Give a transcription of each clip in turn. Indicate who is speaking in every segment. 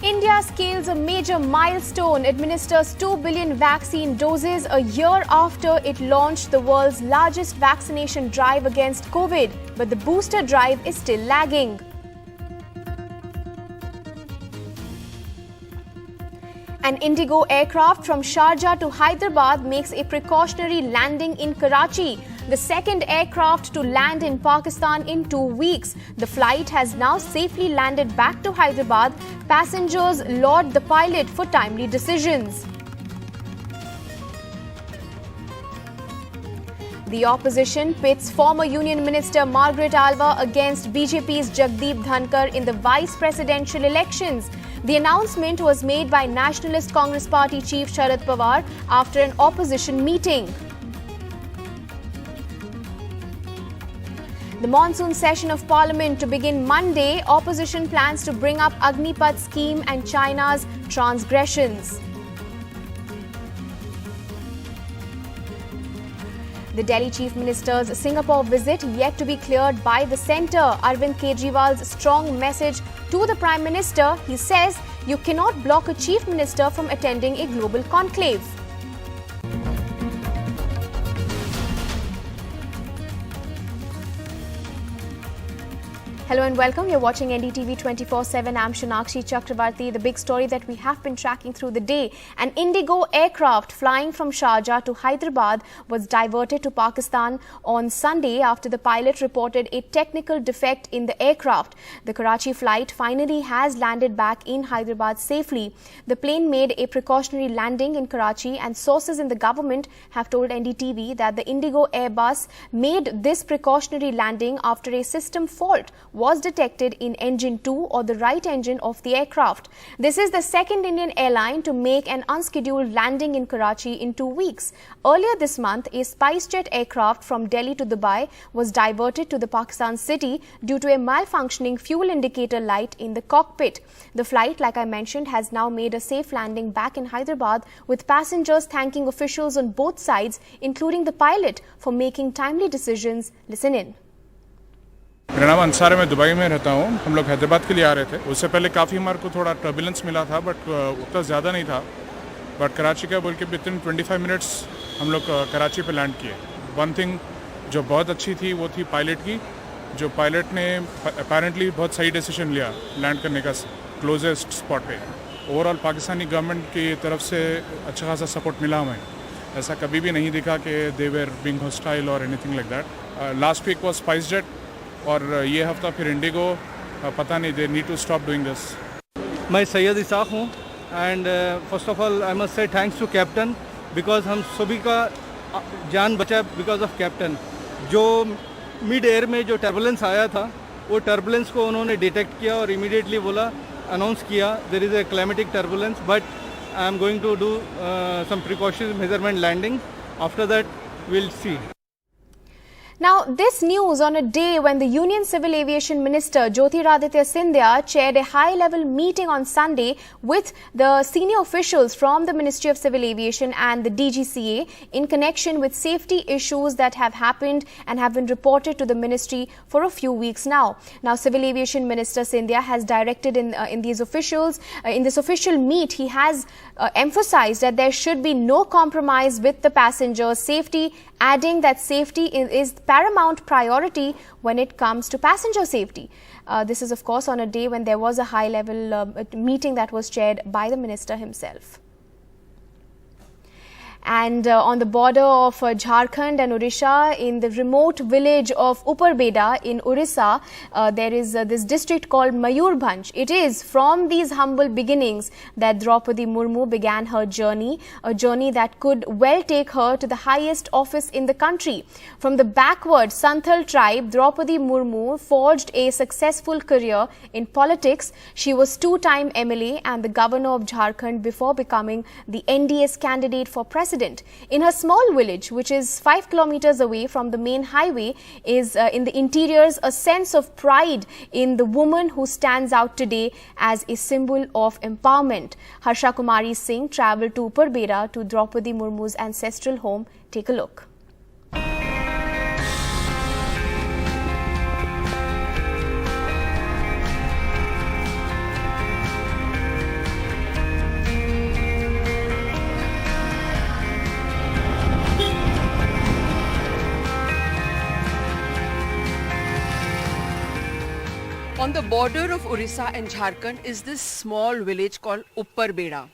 Speaker 1: India scales a major milestone, administers 2 billion vaccine doses a year after it launched the world's largest vaccination drive against COVID. But the booster drive is still lagging. An Indigo aircraft from Sharjah to Hyderabad makes a precautionary landing in Karachi, the second aircraft to land in Pakistan in 2 weeks. The flight has now safely landed back to Hyderabad. Passengers laud the pilot for timely decisions. The opposition pits former Union Minister Margaret Alva against BJP's Jagdeep Dhankar in the vice presidential elections. The announcement was made by Nationalist Congress Party Chief Sharad Pawar after an opposition meeting. The monsoon session of Parliament to begin Monday. Opposition plans to bring up Agnipath scheme and China's transgressions. The Delhi Chief Minister's Singapore visit yet to be cleared by the centre. Arvind Kejriwal's strong message to the Prime Minister. He says you cannot block a Chief Minister from attending a global conclave. Hello and welcome. You're watching NDTV 24/7. I'm Shanakshi Chakravarti. The big story that we have been tracking through the day. An Indigo aircraft flying from Sharjah to Hyderabad was diverted to Pakistan on Sunday after the pilot reported a technical defect in the aircraft. The Karachi flight finally has landed back in Hyderabad safely. The plane made a precautionary landing in Karachi, and sources in the government have told NDTV that the Indigo Airbus made this precautionary landing after a system fault was detected in engine 2, or the right engine of the aircraft. This is the second Indian airline to make an unscheduled landing in Karachi in 2 weeks. Earlier this month, a SpiceJet aircraft from Delhi to Dubai was diverted to the Pakistan city due to a malfunctioning fuel indicator light in the cockpit. The flight, like I mentioned, has now made a safe landing back in Hyderabad, with passengers thanking officials on both sides, including the pilot, for making timely decisions. Listen in.
Speaker 2: मेरा नाम अंसार है, मैं Dubai में रहता हूँ। हम लोग हैदराबाद के लिए आ रहे थे। उससे पहले काफ़ी हमारे को थोड़ा टर्बुलेंस मिला था, बट उतना ज़्यादा नहीं था। बट कराची का बोल के विदिन 25 मिनट्स हम लोग कराची पे लैंड किए। वन थिंग जो बहुत अच्छी थी वो थी पायलट की, जो पायलट ने अपेरेंटली बहुत सही डिसीजन लिया लैंड करने का क्लोजेस्ट स्पॉट पे। ओवरऑल पाकिस्तानी गवर्नमेंट की तरफ से अच्छा खासा सपोर्ट मिला हमें। ऐसा कभी भी नहीं दिखा कि दे वेर बीइंग हॉस्टाइल और anything like that. Last week was SpiceJet और ये हफ्ता फिर इंडिगो। पता नहीं, they need to stop doing this.
Speaker 3: मैं सैयद इसाक हूँ, and first of all I must say thanks to captain, because हम सभी का जान बचा बिकॉज ऑफ कैप्टन। जो मिड एयर में जो टर्बुलेंस आया था, वो टर्बुलेंस को उन्होंने डिटेक्ट किया और इमीडिएटली बोला, अनाउंस किया there is a climatic turbulence, but I am going to do some precautionary measurement landing. After that will see.
Speaker 1: Now, this news on a day when the Union Civil Aviation Minister Jyotiraditya Scindia chaired a high-level meeting on Sunday with the senior officials from the Ministry of Civil Aviation and the DGCA in connection with safety issues that have happened and have been reported to the ministry for a few weeks now. Now, Civil Aviation Minister Scindia has directed in this official meet, he has emphasized that there should be no compromise with the passengers' safety, adding that safety is paramount priority when it comes to passenger safety. This is, of course, on a day when there was a high-level meeting that was chaired by the minister himself. And on the border of Jharkhand and Odisha, in the remote village of Uparbeda in Orissa, there is this district called Mayurbhanj. It is from these humble beginnings that Droupadi Murmu began her journey, a journey that could well take her to the highest office in the country. From the backward Santhal tribe, Droupadi Murmu forged a successful career in politics. She was two-time MLA and the governor of Jharkhand before becoming the NDS candidate for president. In her small village, which is 5 kilometers away from the main highway, is in the interiors a sense of pride in the woman who stands out today as a symbol of empowerment. Harsha Kumari Singh travelled to Uparbeda to Droupadi Murmu's ancestral home. Take a look.
Speaker 4: On the border of Orissa and Jharkhand is this small village called Upparbeda.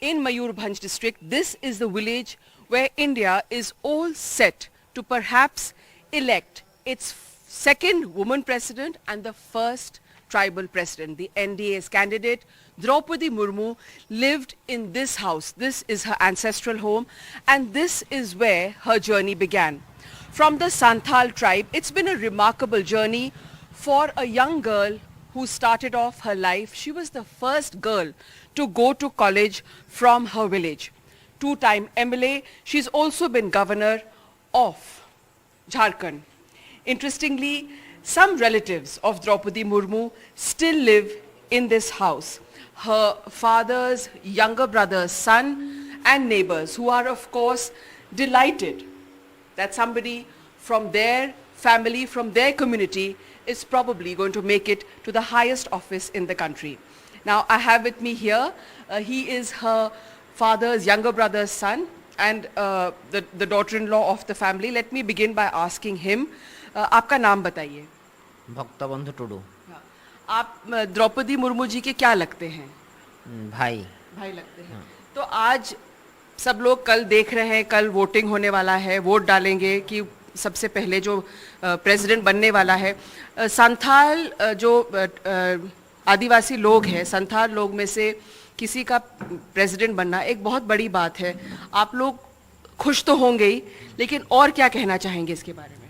Speaker 4: In Mayurbhanj district, this is the village where India is all set to perhaps elect its second woman president and the first tribal president. The NDA's candidate, Droupadi Murmu, lived in this house. This is her ancestral home, and this is where her journey began. From the Santhal tribe, it's been a remarkable journey for a young girl who started off her life. She was the first girl to go to college from her village. Two-time MLA, she's also been governor of Jharkhand. Interestingly, some relatives of Droupadi Murmu still live in this house. Her father's younger brother's son and neighbors, who are of course delighted that somebody from their family, from their community is probably going to make it to the highest office in the country. Now I have with me here, he is her father's younger brother's son and the daughter-in-law of the family. Let me begin by asking him, आपका नाम बताइए.
Speaker 5: भक्तबंधु टुडू.
Speaker 4: आप द्रौपदी मुर्मू जी के क्या लगते हैं?
Speaker 5: भाई
Speaker 4: लगते हैं. तो आज सब लोग कल देख रहे हैं, कल वोटिंग होने वाला है, वोट डालेंगे कि सबसे पहले जो प्रेसिडेंट बनने वाला है. संथाल जो आदिवासी लोग हैं, संथाल लोग में से किसी का प्रेसिडेंट बनना एक बहुत बड़ी बात है. आप लोग खुश तो होंगे ही, लेकिन और क्या कहना चाहेंगे इसके बारे में?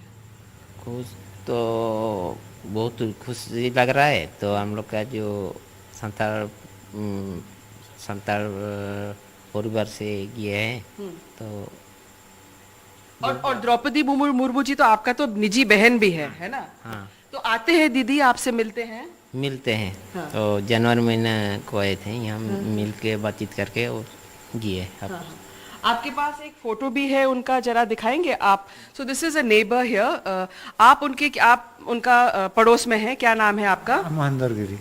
Speaker 5: खुश तो बहुत खुशी लग रहा है. तो हम लोग का जो संथाल परिवार से ये है तो
Speaker 4: और द्रौपदी मुर्मू जी तो आपका तो निजी बहन भी है ना?
Speaker 5: हाँ.
Speaker 4: तो आते हैं दीदी, आपसे मिलते हैं?
Speaker 5: मिलते हैं.
Speaker 4: हाँ.
Speaker 5: तो जनवरी महीना को आए थे यहाँ, मिल के बातचीत करके और गए.
Speaker 4: हाँ. आपके पास एक फोटो भी है उनका, जरा दिखाएंगे आप? So this is a neighbour here. आप उनका पड़ोस में हैं. क्या नाम है आपका?
Speaker 6: महेंद्र गिरी.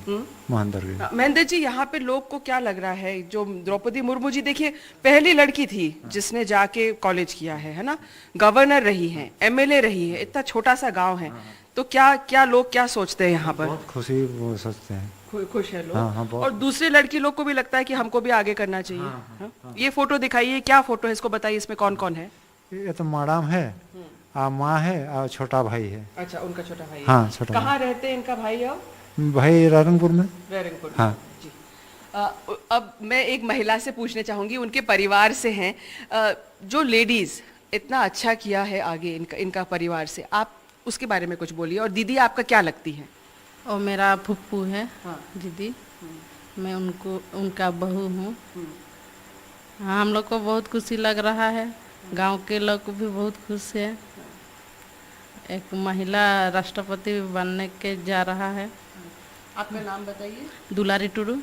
Speaker 4: महेंद्र जी, यहाँ पे लोग को क्या लग रहा है? जो द्रौपदी मुर्मू जी, देखिए पहली लड़की थी जिसने जाके कॉलेज किया है ना, गवर्नर रही हैं, एमएलए रही है, इतना छोटा सा गांव है. तो क्या लोग क्या सोचते हैं यहाँ पर?
Speaker 6: बहुत खुशी वो सोचते हैं.
Speaker 4: खुश है लोग.
Speaker 6: हाँ,
Speaker 4: और दूसरे लड़की लोग को भी लगता है कि हमको भी आगे करना चाहिए. हाँ? ये फोटो दिखाइए, क्या फोटो है, इसको बताइए, इसमें कौन कौन है?
Speaker 6: ये तो मैडम है, माँ है और छोटा भाई है.
Speaker 4: अच्छा, उनका छोटा भाई.
Speaker 6: हाँ, छोटा.
Speaker 4: कहाँ रहते हैं इनका भाई? अब
Speaker 6: भाई रारंगपुर में.
Speaker 4: रारंगपुर.
Speaker 6: हाँ
Speaker 4: जी. अब मैं एक महिला से पूछने चाहूंगी, उनके परिवार से हैं. जो लेडीज इतना अच्छा किया है आगे इनका परिवार से, आप उसके बारे में कुछ बोलिए. और दीदी, आपका क्या लगती है?
Speaker 7: और मेरा फुप्पू है. हाँ. दीदी, मैं उनका बहू हूँ. हाँ, हम लोग को बहुत खुशी लग रहा है. गांव के लोग भी बहुत खुश है. एक महिला राष्ट्रपति बनने के जा रहा है.
Speaker 4: आपका नाम बताइए?
Speaker 7: दुलारी टुडू.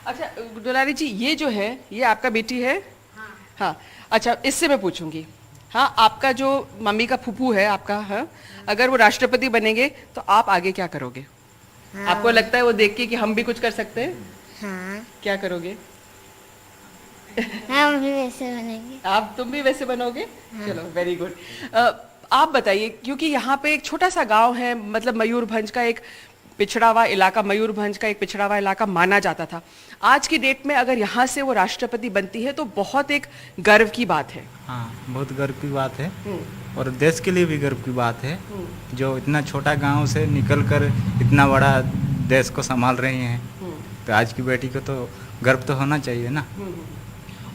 Speaker 4: अच्छा दुलारी जी, ये जो है ये आपका बेटी है? हाँ. अच्छा, इससे मैं पूछूंगी. हाँ, आपका जो मम्मी का फूफू है आपका, हाँ, अगर वो राष्ट्रपति बनेंगे तो आप आगे क्या करोगे? हाँ. आपको लगता है वो देख के कि हम भी कुछ कर सकते हैं?
Speaker 8: हाँ.
Speaker 4: क्या करोगे?
Speaker 8: हम भी वैसे बनेंगे.
Speaker 4: तुम भी वैसे बनोगे? हाँ. चलो, वेरी गुड. आप बताइए, क्योंकि यहाँ पे एक छोटा सा गांव है, मतलब मयूरभंज का एक पिछड़ा हुआ इलाका माना जाता था. आज की डेट में अगर यहाँ से वो राष्ट्रपति बनती है तो बहुत एक गर्व की बात है.
Speaker 9: हाँ, बहुत गर्व की बात है. और देश के लिए भी गर्व की बात है, जो इतना छोटा गांव से निकलकर इतना बड़ा देश को संभाल रही हैं. तो आज की बेटी को तो गर्व तो होना चाहिए ना.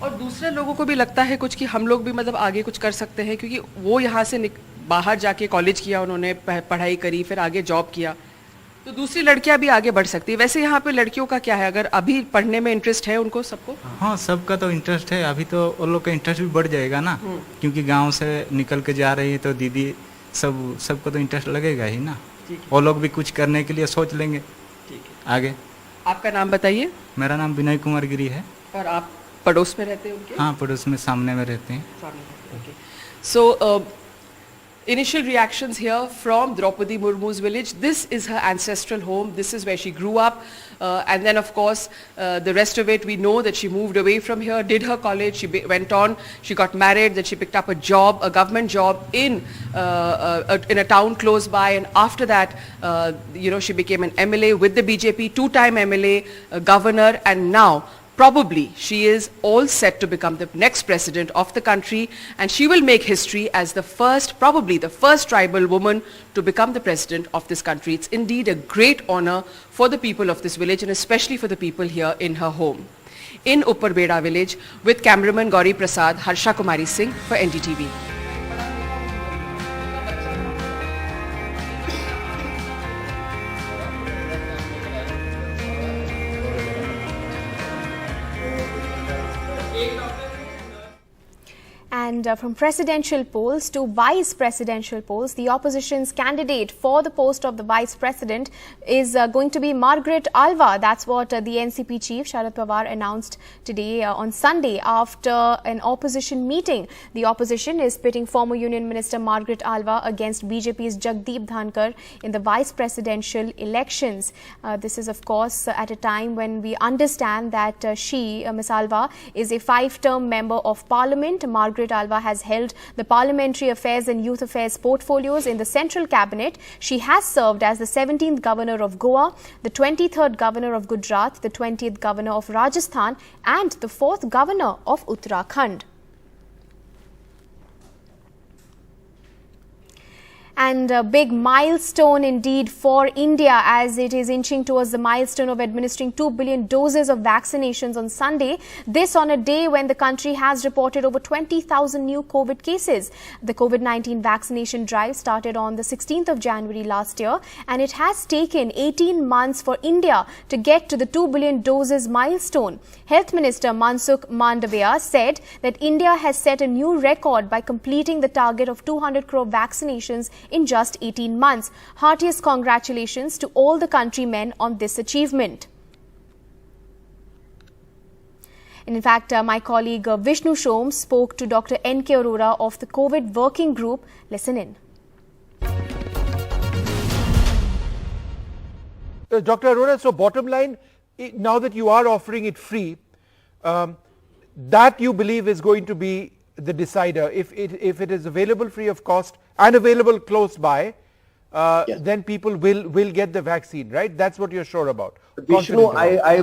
Speaker 4: और दूसरे लोगों को भी लगता है कुछ कि हम लोग भी मतलब आगे कुछ कर सकते हैं, क्योंकि वो यहाँ से बाहर जाके कॉलेज किया, उन्होंने पढ़ाई करी, फिर आगे जॉब किया, तो दूसरी लड़कियां भी आगे बढ़ सकती है. वैसे यहाँ पे लड़कियों का क्या है, अगर अभी पढ़ने में इंटरेस्ट है उनको, सबको?
Speaker 9: हाँ, सबका तो इंटरेस्ट है. अभी तो उन लोग का इंटरेस्ट भी बढ़ जाएगा ना, क्योंकि गांव से निकल के जा रही है तो दीदी सबको तो इंटरेस्ट लगेगा ही ना. वो लोग भी कुछ करने के लिए सोच लेंगे. ठीक है, आगे.
Speaker 4: आपका नाम बताइए?
Speaker 9: मेरा नाम विनय कुमार गिरी है.
Speaker 4: और आप पड़ोस में रहते हैं उनके?
Speaker 9: हाँ, पड़ोस में सामने में रहते हैं.
Speaker 4: सो initial reactions here from Droupadi Murmu's village. This is her ancestral home. This is where she grew up. And then, of course, the rest of it, we know that she moved away from here, did her college, she went on, she got married, then she picked up a job, a government job in a town close by. And after that, she became an MLA with the BJP, two-time MLA, governor, and now probably she is all set to become the next president of the country, and she will make history as probably the first tribal woman to become the president of this country. It's indeed a great honor for the people of this village, and especially for the people here in her home. In Uppar Beda village, with cameraman Gauri Prasad, Harsha Kumari Singh for NDTV.
Speaker 1: And from presidential polls to vice presidential polls, the opposition's candidate for the post of the vice president is going to be Margaret Alva. That's what the NCP chief Sharad Pawar announced today on Sunday after an opposition meeting. The opposition is pitting former Union Minister Margaret Alva against BJP's Jagdeep Dhankar in the vice presidential elections. This is, of course, at a time when we understand that Ms. Alva, is a 5-term member of parliament. Margaret Alva has held the Parliamentary Affairs and Youth Affairs portfolios in the Central Cabinet. She has served as the 17th Governor of Goa, the 23rd Governor of Gujarat, the 20th Governor of Rajasthan and the 4th Governor of Uttarakhand. And a big milestone indeed for India, as it is inching towards the milestone of administering 2 billion doses of vaccinations on Sunday. This on a day when the country has reported over 20,000 new COVID cases. The COVID-19 vaccination drive started on the 16th of January last year, and it has taken 18 months for India to get to the 2 billion doses milestone. Health Minister Mansukh Mandavia said that India has set a new record by completing the target of 200 crore vaccinations in just 18 months. Heartiest congratulations to all the countrymen on this achievement. And in fact, my colleague Vishnu Shom spoke to Dr. N.K. Arora of the COVID Working Group. Listen in.
Speaker 10: Dr. Arora, so bottom line, now that you are offering it free, that you believe is going to be the decider. If it is available free of cost and available close by,
Speaker 11: yes,
Speaker 10: then people will get the vaccine, right? That's what you're sure about.
Speaker 11: Vishnu,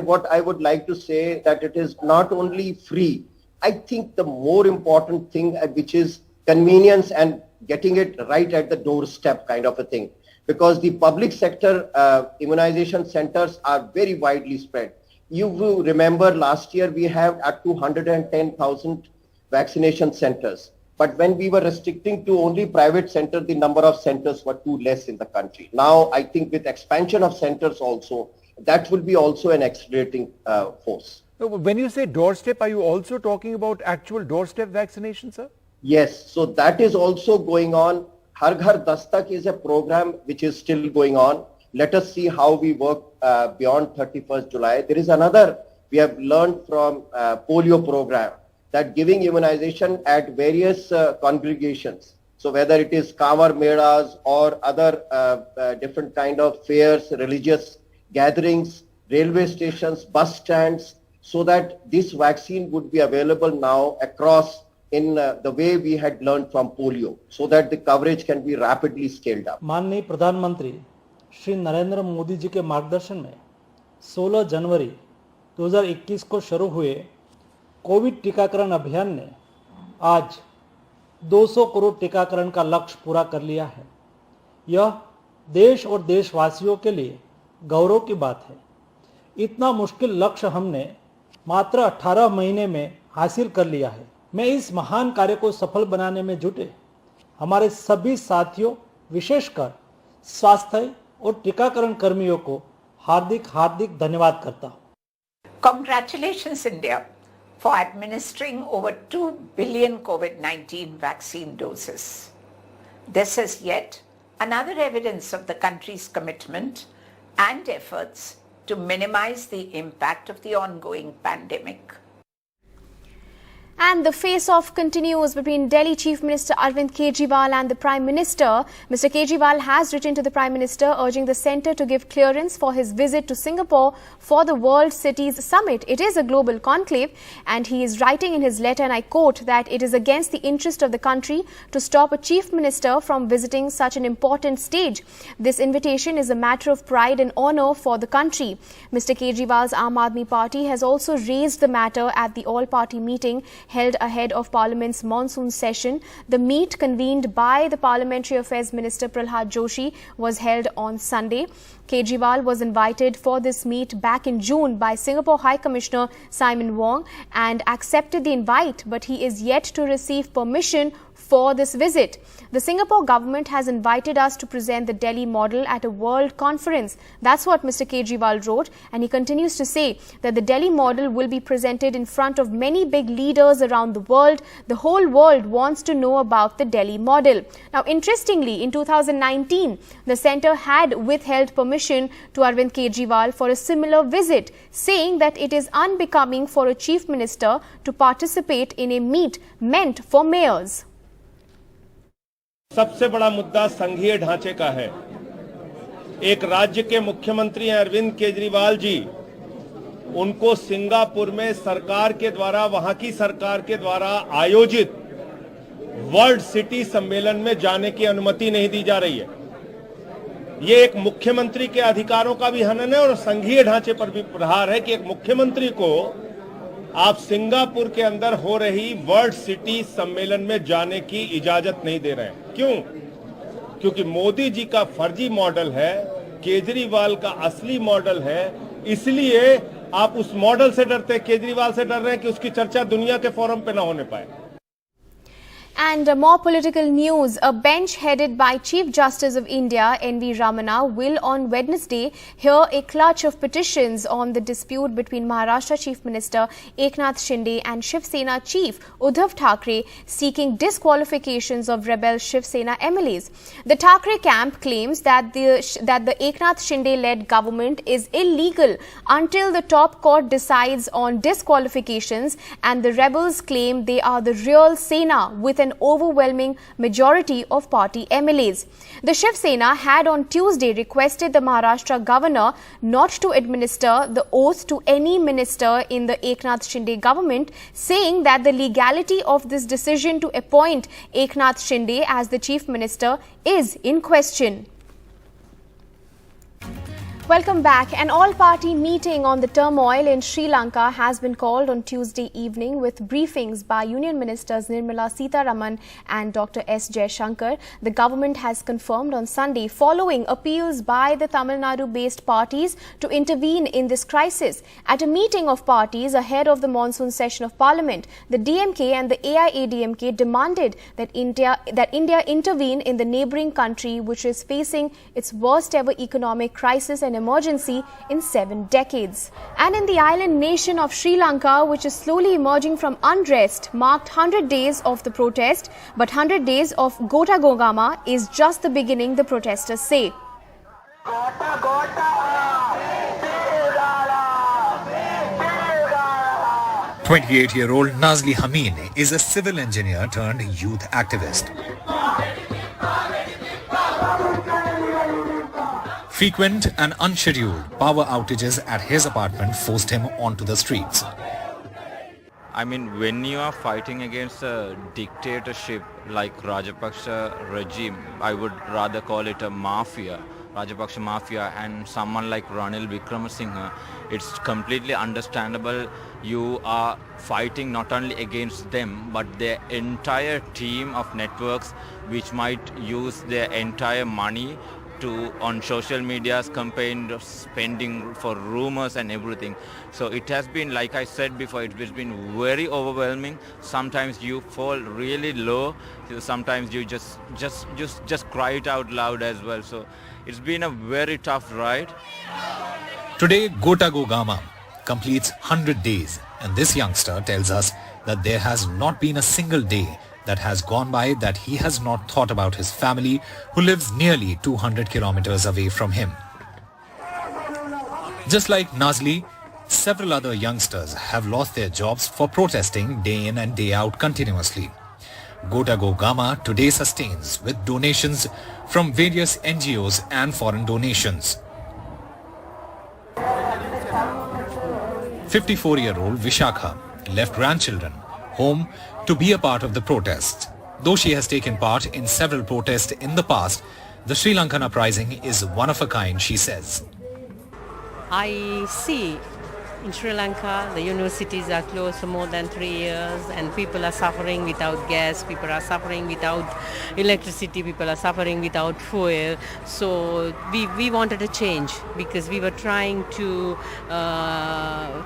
Speaker 11: what I would like to say that it is not only free. I think the more important thing, which is convenience and getting it right at the doorstep kind of a thing, because the public sector immunization centers are very widely spread. You will remember last year we have at 210,000 vaccination centers. But when we were restricting to only private centers, the number of centers were too less in the country. Now, I think with expansion of centers also, that will be also an accelerating force.
Speaker 10: So when you say doorstep, are you also talking about actual doorstep vaccination, sir?
Speaker 11: Yes. So that is also going on. Har Ghar Dastak is a program which is still going on. Let us see how we work beyond 31st July. There is another, we have learned from polio program, that giving immunization at various congregations. So whether it is Kamar Melas or other different kind of fairs, religious gatherings, railway stations, bus stands, so that this vaccine would be available now across in the way we had learned from polio, so that the coverage can be rapidly scaled up.
Speaker 12: माननीय प्रधानमंत्री श्री नरेंद्र मोदी जी के मार्गदर्शन में 16 जनवरी 2021 को शुरू हुए Covid टीकाकरण अभियान ने आज 200 करोड़ टीकाकरण का लक्ष्य पूरा कर लिया है। यह देश और देशवासियों के लिए गौरव की बात है। इतना मुश्किल लक्ष्य हमने मात्र 18 महीने में हासिल कर लिया है। मैं इस महान कार्य को सफल बनाने में जुटे हमारे सभी साथियों, विशेषकर स्वास्थ्य और टीकाकरण कर्मियों को हार्दिक धन्यवाद करता हूँ।
Speaker 13: Congratulations, India, for administering over 2 billion COVID-19 vaccine doses. This is yet another evidence of the country's commitment and efforts to minimize the impact of the ongoing pandemic.
Speaker 1: And the face-off continues between Delhi Chief Minister Arvind Kejriwal and the Prime Minister. Mr. Kejriwal has written to the Prime Minister urging the centre to give clearance for his visit to Singapore for the World Cities Summit. It is a global conclave, and he is writing in his letter, and I quote, that it is against the interest of the country to stop a Chief Minister from visiting such an important stage. This invitation is a matter of pride and honour for the country. Mr. Kejriwal's Aam Aadmi Party has also raised the matter at the all-party meeting held ahead of Parliament's monsoon session. The meet, convened by the Parliamentary Affairs Minister Prahlad Joshi, was held on Sunday. Kejriwal was invited for this meet back in June by Singapore High Commissioner Simon Wong and accepted the invite, but he is yet to receive permission for this visit. The Singapore government has invited us to present the Delhi model at a world conference. That's what Mr. Kejriwal wrote, and he continues to say that the Delhi model will be presented in front of many big leaders around the world. The whole world wants to know about the Delhi model. Now, interestingly, in 2019, the centre had withheld permission to Arvind Kejriwal for a similar visit, saying that it is unbecoming for a chief minister to participate in a meet meant for mayors.
Speaker 14: सबसे बड़ा मुद्दा संघीय ढांचे का है। एक राज्य के मुख्यमंत्री हैं अरविंद केजरीवाल जी, उनको सिंगापुर में सरकार के द्वारा, वहां की सरकार के द्वारा आयोजित वर्ल्ड सिटी सम्मेलन में जाने की अनुमति नहीं दी जा रही है। ये एक मुख्यमंत्री के अधिकारों का भी हनन है और संघीय ढांचे पर भी प्रहार है कि एक मुख्यमंत्री को आप सिंगापुर के अंदर हो रही वर्ल्ड सिटी सम्मेलन में जाने की इजाजत नहीं दे रहे हैं। क्यों? क्योंकि मोदी जी का फर्जी मॉडल है, केजरीवाल का असली मॉडल है, इसलिए आप उस मॉडल से डरते, केजरीवाल से डर रहे हैं कि उसकी चर्चा दुनिया के फोरम पे ना होने पाए।
Speaker 1: And more political news. A bench headed by Chief Justice of India, N.V. Ramana, will on Wednesday hear a clutch of petitions on the dispute between Maharashtra Chief Minister Eknath Shinde and Shiv Sena Chief Uddhav Thackeray, seeking disqualifications of rebel Shiv Sena MLAs. The Thackeray camp claims that the Eknath Shinde-led government is illegal until the top court decides on disqualifications, and the rebels claim they are the real Sena with an overwhelming majority of party MLAs. The Shiv Sena had on Tuesday requested the Maharashtra governor not to administer the oath to any minister in the Eknath Shinde government, saying that the legality of this decision to appoint Eknath Shinde as the chief minister is in question. Welcome back. An all-party meeting on the turmoil in Sri Lanka has been called on Tuesday evening with briefings by Union Ministers Nirmala Sitharaman and Dr. S. Jaishankar. The government has confirmed on Sunday, following appeals by the Tamil Nadu-based parties to intervene in this crisis. At a meeting of parties ahead of the monsoon session of Parliament, the DMK and the AIADMK demanded that India intervene in the neighbouring country, which is facing its worst ever economic crisis and emergency in 7 decades. And in the island nation of Sri Lanka, which is slowly emerging from unrest, marked 100 days of the protest, but 100 days of Gota Gogama is just the beginning, the protesters say.
Speaker 15: 28-year-old Nazli Hameen is a civil engineer turned youth activist. Frequent and unscheduled power outages at his apartment forced him onto the streets.
Speaker 16: I mean, when you are fighting against a dictatorship like Rajapaksa regime, I would rather call it a mafia, Rajapaksa mafia, and someone like Ranil Wickremesinghe, it's completely understandable you are fighting not only against them, but their entire team of networks which might use their entire money on social media's campaign, spending for rumors and everything. So it has been, like I said before, it's been very overwhelming. Sometimes you fall really low. Sometimes you just cry it out loud as well. So it's been a very tough ride.
Speaker 15: Today, Gota Gogama completes 100 days, and this youngster tells us that there has not been a single day that has gone by that he has not thought about his family, who lives nearly 200 kilometers away from him. Just like Nazli, several other youngsters have lost their jobs for protesting day in and day out continuously. Gota Go Gama today sustains with donations from various NGOs and foreign donations. 54-year-old Vishakha left grandchildren home to be a part of the protest. Though she has taken part in several protests in the past, the Sri Lankan uprising is one of a kind, she says.
Speaker 17: I see in Sri Lanka the universities are closed for more than 3 years and people are suffering without gas, people are suffering without electricity, people are suffering without fuel. So we wanted a change because we were trying to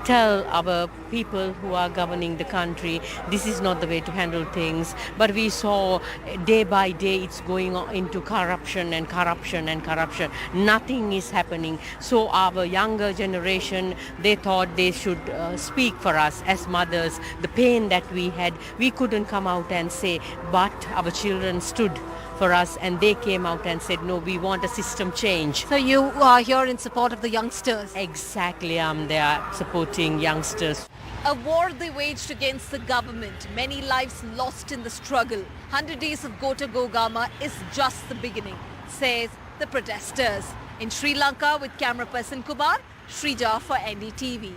Speaker 17: tell our people who are governing the country this is not the way to handle things, but we saw day by day it's going on into corruption and corruption and corruption. Nothing is happening. So our younger generation, they thought they should speak for us as mothers. The pain that we had, we couldn't come out and say, but our children stood for us and they came out and said, no, we want a system change.
Speaker 18: So you are here in support of the youngsters?
Speaker 17: Exactly, I'm there supporting youngsters.
Speaker 18: A war they waged against the government, many lives lost in the struggle. 100 days of Gota Go Gama is just the beginning, says the protesters. In Sri Lanka with camera person Kumar, Shrija for NDTV.